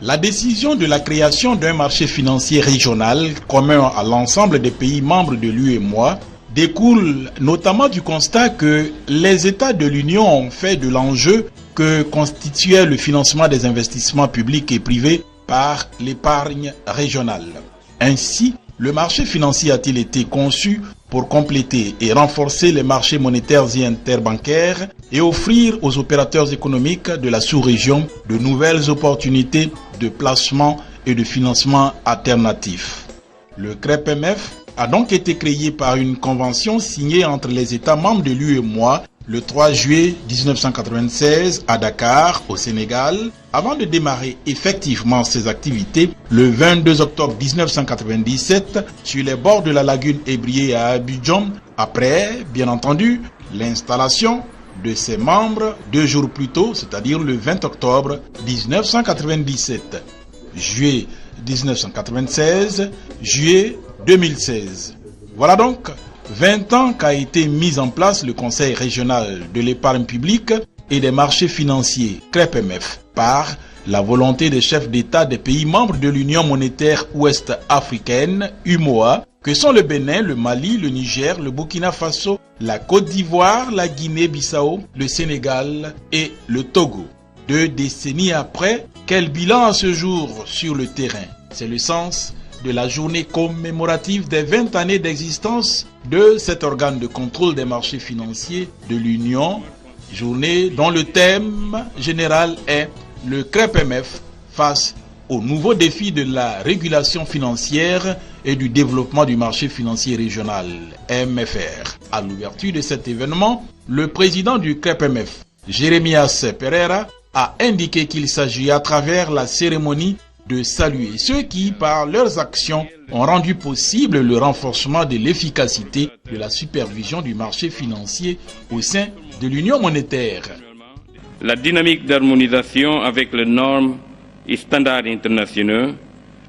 La décision de la création d'un marché financier régional commun à l'ensemble des pays membres de l'UEMOA découle notamment du constat que les États de l'Union ont fait de l'enjeu que constituait le financement des investissements publics et privés par l'épargne régionale. Ainsi, le marché financier a-t-il été conçu pour compléter et renforcer les marchés monétaires et interbancaires et offrir aux opérateurs économiques de la sous-région de nouvelles opportunités de placement et de financement alternatifs. Le CREPMF a donc été créé par une convention signée entre les États membres de l'UEMOA le 3 juillet 1996 à Dakar, au Sénégal, avant de démarrer effectivement ses activités le 22 octobre 1997 sur les bords de la lagune Ébrié à Abidjan, après, bien entendu, l'installation de ses membres 2 jours plus tôt, c'est-à-dire le 20 octobre 1997. Juillet 1996, juillet 2016. Voilà donc 20 ans qu'a été mis en place le Conseil régional de l'épargne publique et des marchés financiers, CREPMF, par la volonté des chefs d'État des pays membres de l'Union monétaire ouest-africaine, UMOA, que sont le Bénin, le Mali, le Niger, le Burkina Faso, la Côte d'Ivoire, la Guinée-Bissau, le Sénégal et le Togo. 2 décennies après, quel bilan à ce jour sur le terrain? C'est le sens de la journée commémorative des 20 années d'existence de cet organe de contrôle des marchés financiers de l'Union, journée dont le thème général est le CREPMF face aux nouveaux défis de la régulation financière et du développement du marché financier régional, MFR. À l'ouverture de cet événement, le président du CREPMF, Jérémias Pereira, a indiqué qu'il s'agit à travers la cérémonie de saluer ceux qui, par leurs actions, ont rendu possible le renforcement de l'efficacité de la supervision du marché financier au sein de l'Union monétaire. La dynamique d'harmonisation avec les normes et standards internationaux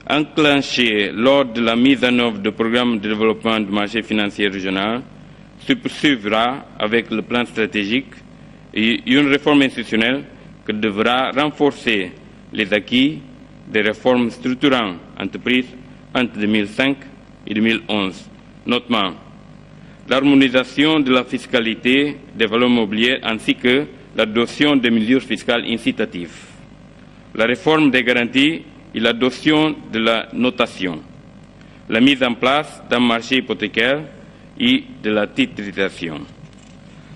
enclenchée lors de la mise en œuvre du programme de développement du marché financier régional se poursuivra avec le plan stratégique et une réforme institutionnelle qui devra renforcer les acquis des réformes structurantes entreprises entre 2005 et 2011, notamment l'harmonisation de la fiscalité des valeurs mobilières ainsi que l'adoption de mesures fiscales incitatives, la réforme des garanties et l'adoption de la notation, la mise en place d'un marché hypothécaire et de la titrisation.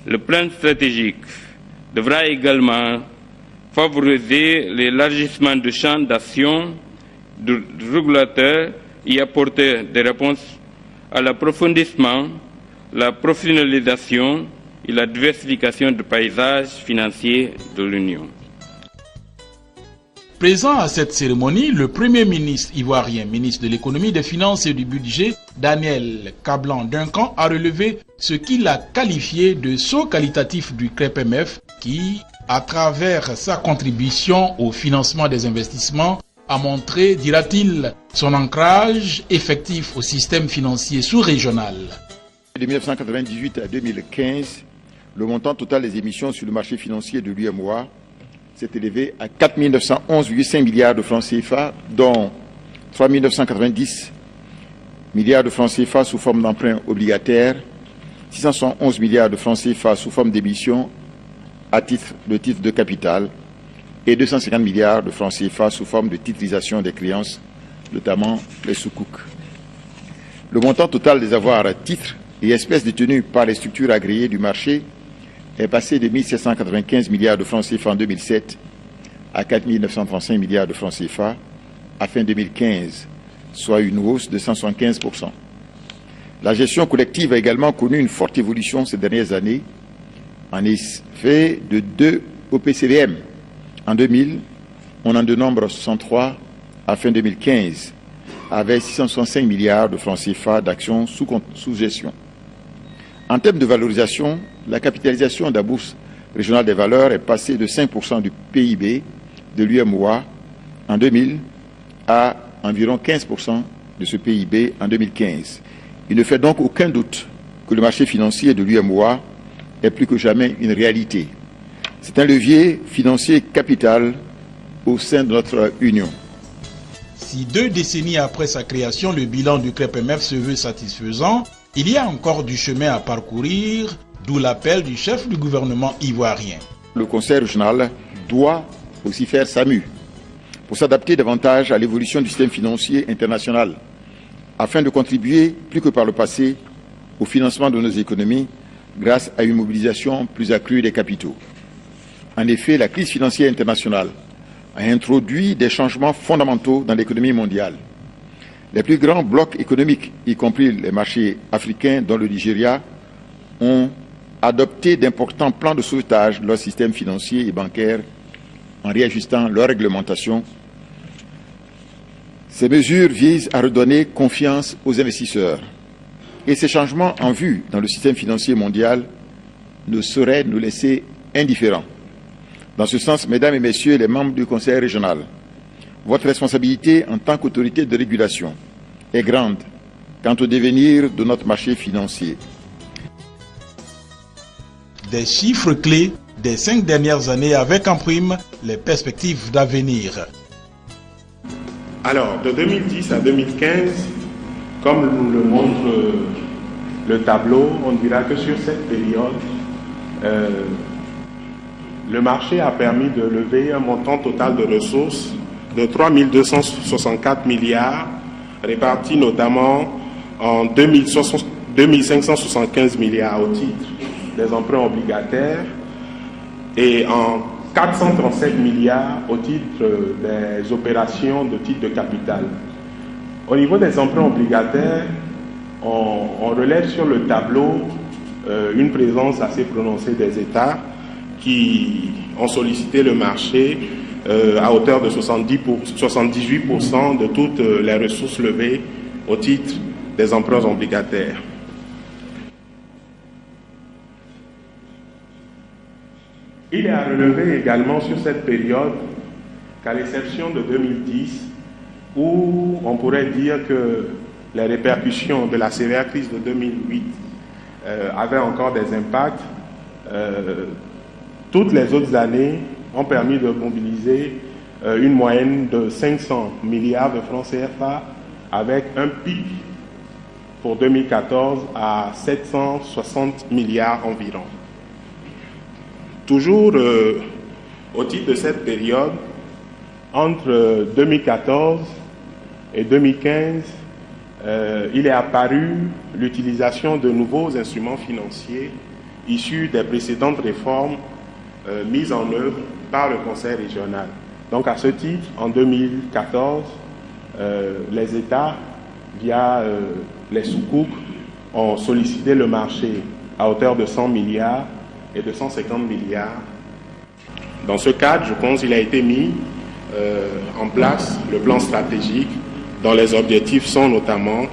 Le plan stratégique devra également favoriser l'élargissement du champ d'action du régulateur et apporter des réponses à l'approfondissement, la professionnalisation et la diversification du paysage financier de l'Union. Présent à cette cérémonie, le Premier ministre ivoirien, ministre de l'économie, des finances et du budget, Daniel Kablan-Duncan, a relevé ce qu'il a qualifié de saut qualitatif du CREPMF qui, à travers sa contribution au financement des investissements, a montré, dira-t-il, son ancrage effectif au système financier sous-régional. De 1998 à 2015, le montant total des émissions sur le marché financier de l'UEMOA s'est élevé à 4 911,5 milliards de francs CFA, dont 3 990 milliards de francs CFA sous forme d'emprunts obligataires, 611 milliards de francs CFA sous forme d'émissions à titre de capital et 250 milliards de francs CFA sous forme de titrisation des créances, notamment les sukuk. Le montant total des avoirs à titres et espèces détenus par les structures agréées du marché est passé de 1 795 milliards de francs CFA en 2007 à 4 935 milliards de francs CFA à fin 2015, soit une hausse de 175%. La gestion collective a également connu une forte évolution ces dernières années. En effet, de 2 OPCVM en 2000, on en dénombre 63 à fin 2015, avec 665 milliards de francs CFA d'actions sous gestion. En termes de valorisation, la capitalisation de la Bourse régionale des valeurs est passée de 5% du PIB de l'UEMOA en 2000 à environ 15% de ce PIB en 2015. Il ne fait donc aucun doute que le marché financier de l'UEMOA est plus que jamais une réalité. C'est un levier financier capital au sein de notre Union. Si 2 décennies après sa création, le bilan du CREPMF se veut satisfaisant, il y a encore du chemin à parcourir, d'où l'appel du chef du gouvernement ivoirien. Le Conseil régional doit aussi faire sa mue pour s'adapter davantage à l'évolution du système financier international, afin de contribuer, plus que par le passé, au financement de nos économies grâce à une mobilisation plus accrue des capitaux. En effet, la crise financière internationale a introduit des changements fondamentaux dans l'économie mondiale. Les plus grands blocs économiques, y compris les marchés africains dont le Nigeria, ont adopté d'importants plans de sauvetage de leur système financier et bancaire en réajustant leur réglementation. Ces mesures visent à redonner confiance aux investisseurs. Et ces changements en vue dans le système financier mondial ne sauraient nous laisser indifférents. Dans ce sens, mesdames et messieurs les membres du Conseil régional, votre responsabilité en tant qu'autorité de régulation est grande quant au devenir de notre marché financier. Des chiffres clés des 5 dernières années avec en prime les perspectives d'avenir. Alors, de 2010 à 2015, comme le montre le tableau, on dira que sur cette période, le marché a permis de lever un montant total de ressources de 3 264 milliards, répartis notamment en 2575 milliards au titre des emprunts obligataires et en 437 milliards au titre des opérations de titre de capital. Au niveau des emprunts obligataires, on relève sur le tableau une présence assez prononcée des États qui ont sollicité le marché à hauteur de 78% de toutes les ressources levées au titre des emprunts obligataires. Il est à relever également sur cette période qu'à l'exception de 2010, où on pourrait dire que les répercussions de la sévère crise de 2008 avaient encore des impacts, toutes les autres années ont permis de mobiliser une moyenne de 500 milliards de francs CFA avec un pic pour 2014 à 760 milliards environ. Toujours au titre de cette période, entre 2014 et 2015, il est apparu l'utilisation de nouveaux instruments financiers issus des précédentes réformes mises en œuvre par le Conseil régional. Donc à ce titre, en 2014, les États, via les soukouks, ont sollicité le marché à hauteur de 100 milliards et de 150 milliards. Dans ce cadre, je pense qu'il a été mis en place le plan stratégique dont les objectifs sont notamment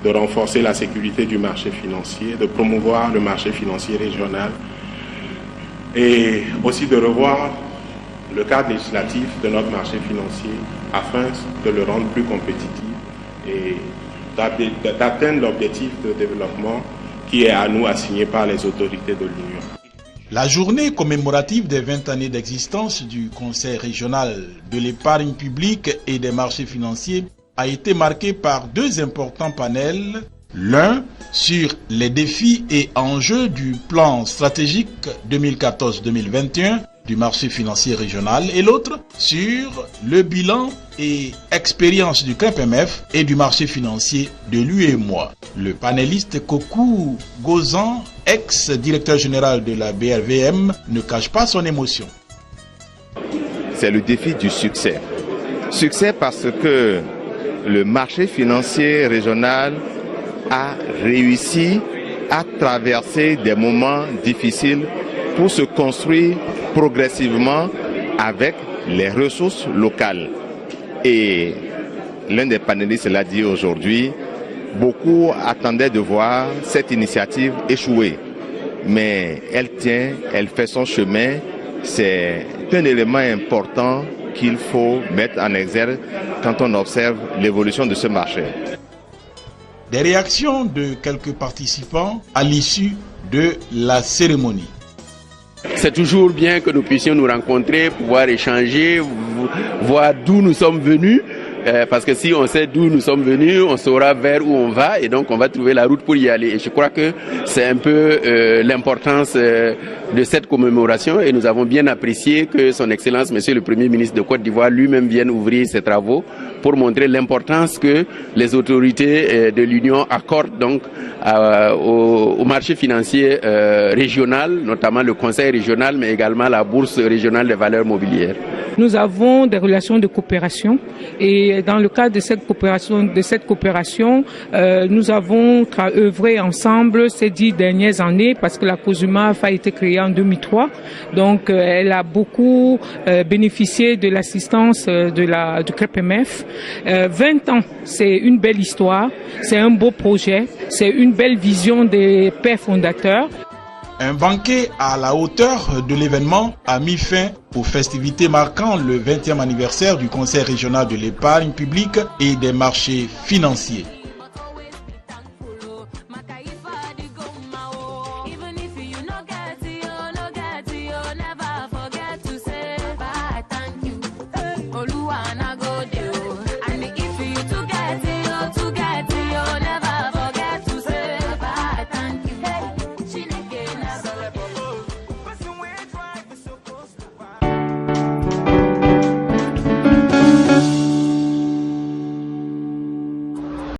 de renforcer la sécurité du marché financier, de promouvoir le marché financier régional et aussi de revoir le cadre législatif de notre marché financier afin de le rendre plus compétitif et d'atteindre l'objectif de développement qui est à nous assigné par les autorités de l'Union. La journée commémorative des 20 années d'existence du Conseil régional de l'épargne publique et des marchés financiers a été marquée par 2 importants panels. L'un sur les défis et enjeux du plan stratégique 2014-2021 du marché financier régional et l'autre sur le bilan et expérience du CREPMF et du marché financier de l'UEMOA. Le panéliste Kokou Gozan, ex-directeur général de la BRVM, ne cache pas son émotion. C'est le défi du succès. Succès parce que le marché financier régional a réussi à traverser des moments difficiles pour se construire progressivement avec les ressources locales. Et l'un des panélistes l'a dit aujourd'hui, beaucoup attendaient de voir cette initiative échouer. Mais elle tient, elle fait son chemin. C'est un élément important qu'il faut mettre en exergue quand on observe l'évolution de ce marché. Des réactions de quelques participants à l'issue de la cérémonie. C'est toujours bien que nous puissions nous rencontrer, pouvoir échanger, voir d'où nous sommes venus parce que si on sait d'où nous sommes venus, on saura vers où on va et donc on va trouver la route pour y aller. Et je crois que c'est un peu l'importance de cette commémoration et nous avons bien apprécié que son Excellence, Monsieur le Premier ministre de Côte d'Ivoire, lui-même vienne ouvrir ses travaux pour montrer l'importance que les autorités de l'Union accordent donc au marché financier régional, notamment le Conseil régional, mais également la Bourse régionale des valeurs mobilières. Nous avons des relations de coopération et dans le cadre de cette coopération, nous avons œuvré ensemble ces 10 dernières années parce que la COSUMAF a été créée en 2003. Donc, elle a beaucoup bénéficié de l'assistance du CREPMF. 20 ans, c'est une belle histoire, c'est un beau projet, c'est une belle vision des pères fondateurs. Un banquet à la hauteur de l'événement a mis fin aux festivités marquant le 20e anniversaire du Conseil régional de l'épargne publique et des marchés financiers.